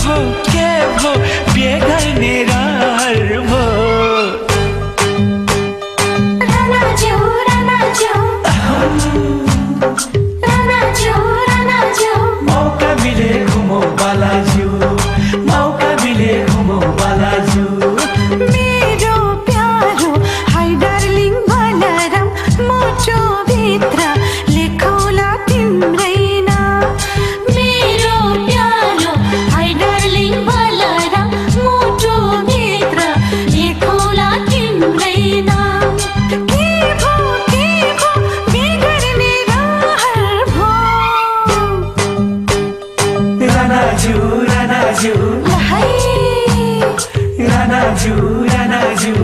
भो बिहे गर्ने रहर भो मौका मिले घुमौ बालाज्यू मौका मिले घुमौ बालाज्यू मेरो प्यारो हाय डार्लिङ बलराम मुटु भित्र लेखौला तिम्रै नाम मेरो प्यारो हाय डार्लिङ बलराम मुटु भित्र लेखौला तिम्रै नाम के भो बिगर्ने रहर भो रानाज्यू लहै रानाज्यू